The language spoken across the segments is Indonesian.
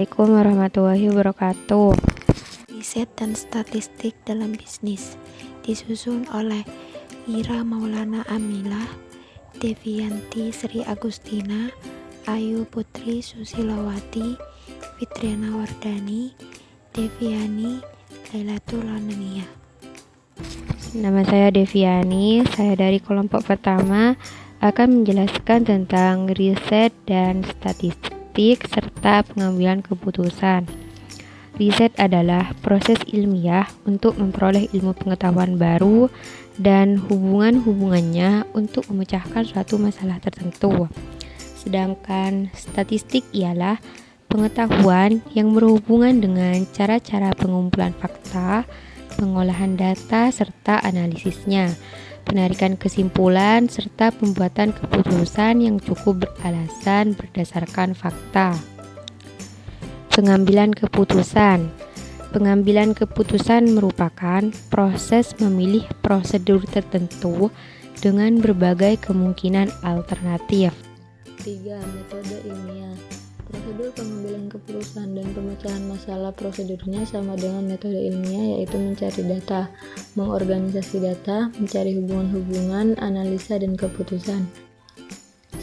Assalamualaikum warahmatullahi wabarakatuh. Riset dan statistik dalam bisnis disusun oleh Ira Maulana Amilah, Devianti Sri Agustina, Ayu Putri Susilawati, Fitriana Wardani, Deviani Lailatul Lanania. Nama saya Deviani, saya dari kelompok pertama akan menjelaskan tentang riset dan statistik serta pengambilan keputusan. Riset adalah proses ilmiah untuk memperoleh ilmu pengetahuan baru dan hubungan-hubungannya untuk memecahkan suatu masalah tertentu. Sedangkan statistik ialah pengetahuan yang berhubungan dengan cara-cara pengumpulan fakta, pengolahan data serta analisisnya, penarikan kesimpulan serta pembuatan keputusan yang cukup beralasan berdasarkan fakta. Pengambilan keputusan. Pengambilan keputusan merupakan proses memilih prosedur tertentu dengan berbagai kemungkinan alternatif. 3. Metode ilmiah. Prosedur pengambilan keputusan dan pemecahan masalah prosedurnya sama dengan metode ilmiah, yaitu mencari data, mengorganisasi data, mencari hubungan-hubungan, analisa, dan keputusan.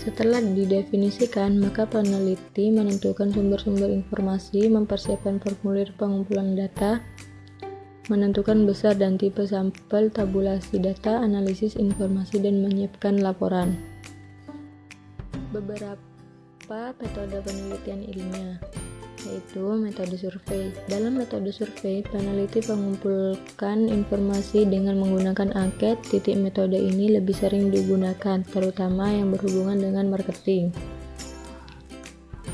Setelah didefinisikan, maka peneliti menentukan sumber-sumber informasi, mempersiapkan formulir pengumpulan data, menentukan besar dan tipe sampel, tabulasi data, analisis informasi, dan menyiapkan laporan. Beberapa metode penelitian ilmiah, yaitu metode survei. Dalam metode survei, peneliti mengumpulkan informasi dengan menggunakan angket. Metode ini lebih sering digunakan, terutama yang berhubungan dengan marketing.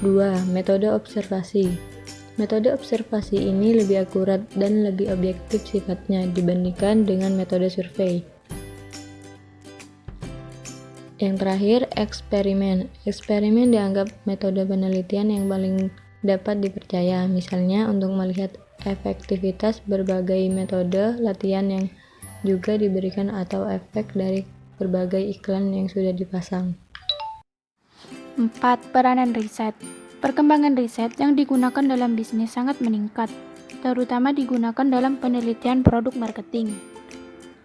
2. Metode observasi. Metode observasi ini lebih akurat dan lebih objektif sifatnya dibandingkan dengan metode survei. Yang terakhir, eksperimen. Eksperimen dianggap metode penelitian yang paling dapat dipercaya, misalnya untuk melihat efektivitas berbagai metode latihan yang juga diberikan atau efek dari berbagai iklan yang sudah dipasang. 4. Peranan riset. Perkembangan riset yang digunakan dalam bisnis sangat meningkat, terutama digunakan dalam penelitian produk marketing.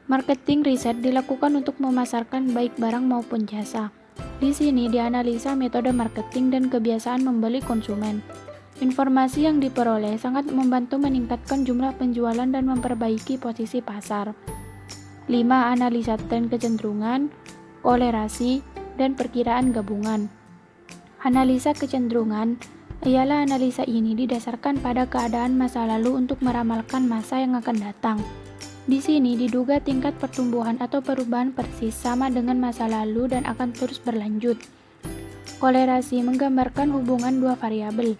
Marketing riset dilakukan untuk memasarkan baik barang maupun jasa. Di sini dianalisa metode marketing dan kebiasaan membeli konsumen. Informasi yang diperoleh sangat membantu meningkatkan jumlah penjualan dan memperbaiki posisi pasar. 5. Analisa tren kecenderungan, kolerasi, dan perkiraan gabungan. Analisa kecenderungan ialah analisa ini didasarkan pada keadaan masa lalu untuk meramalkan masa yang akan datang. Di sini diduga tingkat pertumbuhan atau perubahan persis sama dengan masa lalu dan akan terus berlanjut. Kolerasi menggambarkan hubungan dua variabel.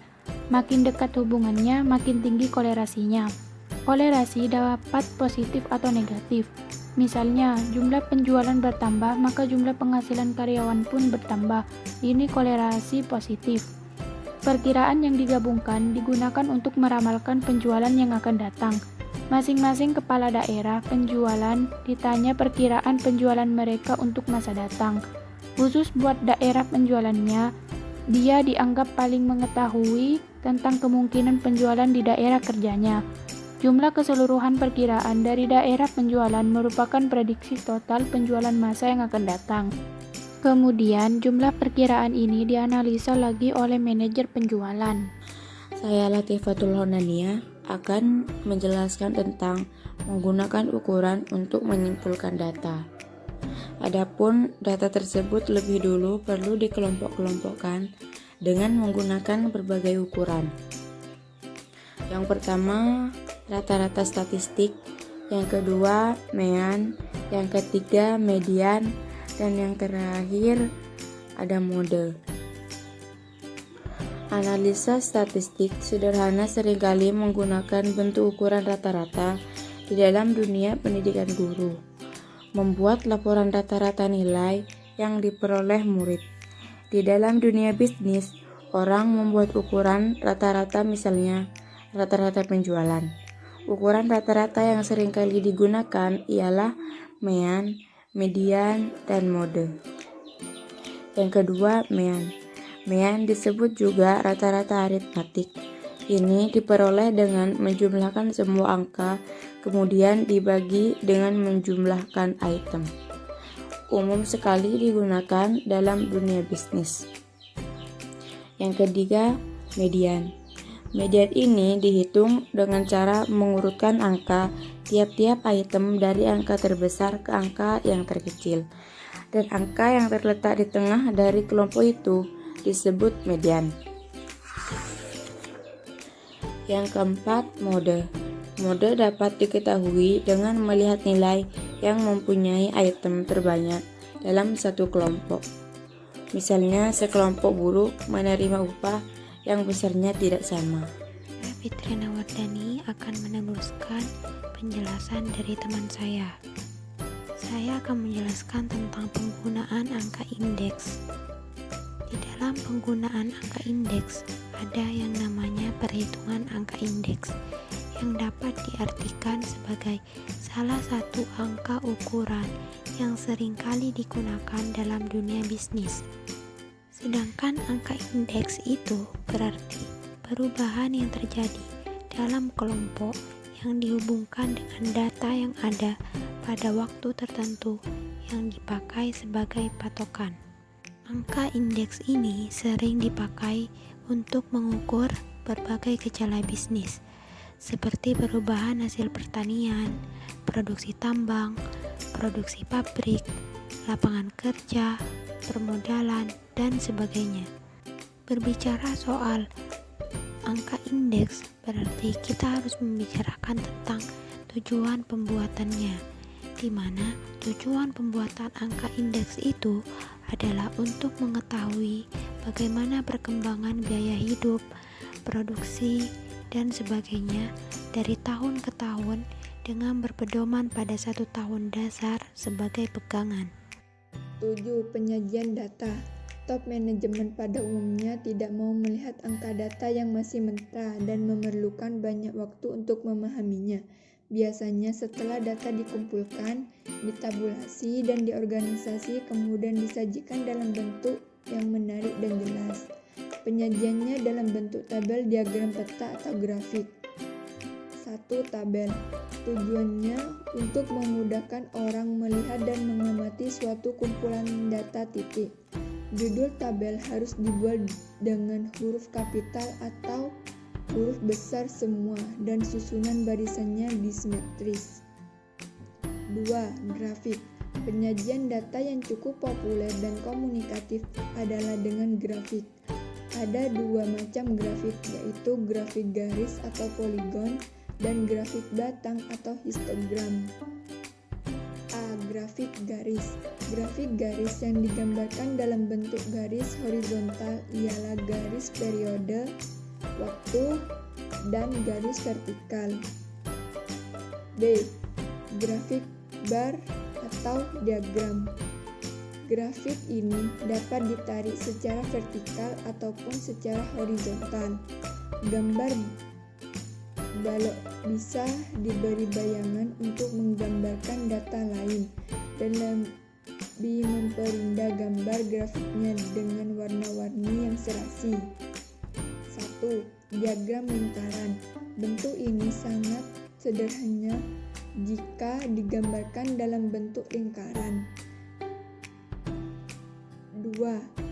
Makin dekat hubungannya, makin tinggi kolerasinya. Kolerasi dapat positif atau negatif. Misalnya, jumlah penjualan bertambah, maka jumlah penghasilan karyawan pun bertambah. Ini kolerasi positif. Perkiraan yang digabungkan digunakan untuk meramalkan penjualan yang akan datang. Masing-masing kepala daerah penjualan ditanya perkiraan penjualan mereka untuk masa datang. Khusus buat daerah penjualannya, dia dianggap paling mengetahui tentang kemungkinan penjualan di daerah kerjanya. Jumlah keseluruhan perkiraan dari daerah penjualan merupakan prediksi total penjualan masa yang akan datang. Kemudian, jumlah perkiraan ini dianalisa lagi oleh manajer penjualan. Saya Latifatul Honania akan menjelaskan tentang menggunakan ukuran untuk menyimpulkan data. Adapun data tersebut lebih dulu perlu dikelompok-kelompokkan dengan menggunakan berbagai ukuran. Yang pertama, rata-rata statistik, yang kedua, mean, yang ketiga, median, dan yang terakhir ada mode. Analisa statistik sederhana seringkali menggunakan bentuk ukuran rata-rata di dalam dunia pendidikan guru. Membuat laporan rata-rata nilai yang diperoleh murid. Di dalam dunia bisnis, orang membuat ukuran rata-rata, misalnya rata-rata penjualan. Ukuran rata-rata yang seringkali digunakan ialah mean, median, dan mode. Yang kedua, mean. Mean disebut juga rata-rata aritmatik. ini diperoleh dengan menjumlahkan semua angka, kemudian dibagi dengan menjumlahkan item. Umum sekali digunakan dalam dunia bisnis. Yang ketiga, median. Median ini dihitung dengan cara mengurutkan angka tiap-tiap item dari angka terbesar ke angka yang terkecil. Dan angka yang terletak di tengah dari kelompok itu disebut median. Yang keempat, mode. Mode dapat diketahui dengan melihat nilai yang mempunyai item terbanyak dalam satu kelompok. Misalnya, sekelompok buruh menerima upah yang besarnya tidak sama. Fitriana Wardani akan meneruskan penjelasan dari teman saya. Saya akan menjelaskan tentang penggunaan angka indeks. Di dalam penggunaan angka indeks, ada yang namanya perhitungan angka indeks, yang dapat diartikan sebagai salah satu angka ukuran yang seringkali digunakan dalam dunia bisnis. Sedangkan angka indeks itu berarti perubahan yang terjadi dalam kelompok yang dihubungkan dengan data yang ada pada waktu tertentu yang dipakai sebagai patokan. Angka indeks ini sering dipakai untuk mengukur berbagai gejala bisnis, seperti perubahan hasil pertanian, produksi tambang, produksi pabrik, lapangan kerja, permodalan, dan sebagainya. Berbicara soal angka indeks berarti kita harus membicarakan tentang tujuan pembuatannya, di mana tujuan pembuatan angka indeks itu adalah untuk mengetahui bagaimana perkembangan biaya hidup, produksi, dan sebagainya dari tahun ke tahun dengan berpedoman pada satu tahun dasar sebagai pegangan. 7. Penyajian data. Top manajemen pada umumnya tidak mau melihat angka data yang masih mentah dan memerlukan banyak waktu untuk memahaminya. Biasanya setelah data dikumpulkan, ditabulasi, dan diorganisasi, kemudian disajikan dalam bentuk yang menarik dan jelas. Penyajiannya dalam bentuk tabel, diagram peta, atau grafik. 1. Tabel. Tujuannya untuk memudahkan orang melihat dan mengamati suatu kumpulan data titik. Judul tabel harus dibuat dengan huruf kapital atau huruf besar semua dan susunan barisannya disimetris. 2. Grafik. Penyajian data yang cukup populer dan komunikatif adalah dengan grafik. Ada dua macam grafik, yaitu grafik garis atau poligon dan grafik batang atau histogram. A. Grafik garis. Grafik garis yang digambarkan dalam bentuk garis horizontal ialah garis periode, waktu, dan garis vertikal. B. Grafik bar atau diagram. Grafik ini dapat ditarik secara vertikal ataupun secara horizontal. Gambar balok bisa diberi bayangan untuk menggambarkan data lain dan lebih memperindah gambar grafiknya dengan warna-warni yang serasi. 1. Diagram lingkaran. Bentuk ini sangat sederhana jika digambarkan dalam bentuk lingkaran. 2.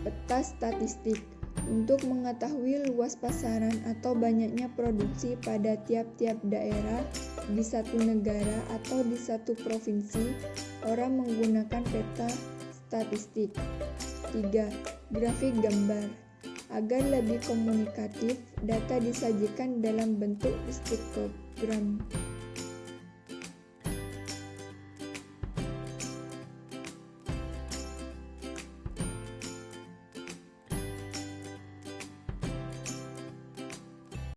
Peta statistik. Untuk mengetahui luas pasaran atau banyaknya produksi pada tiap-tiap daerah di satu negara atau di satu provinsi, orang menggunakan peta statistik. 3. Grafik gambar. Agar lebih komunikatif, data disajikan dalam bentuk histogram.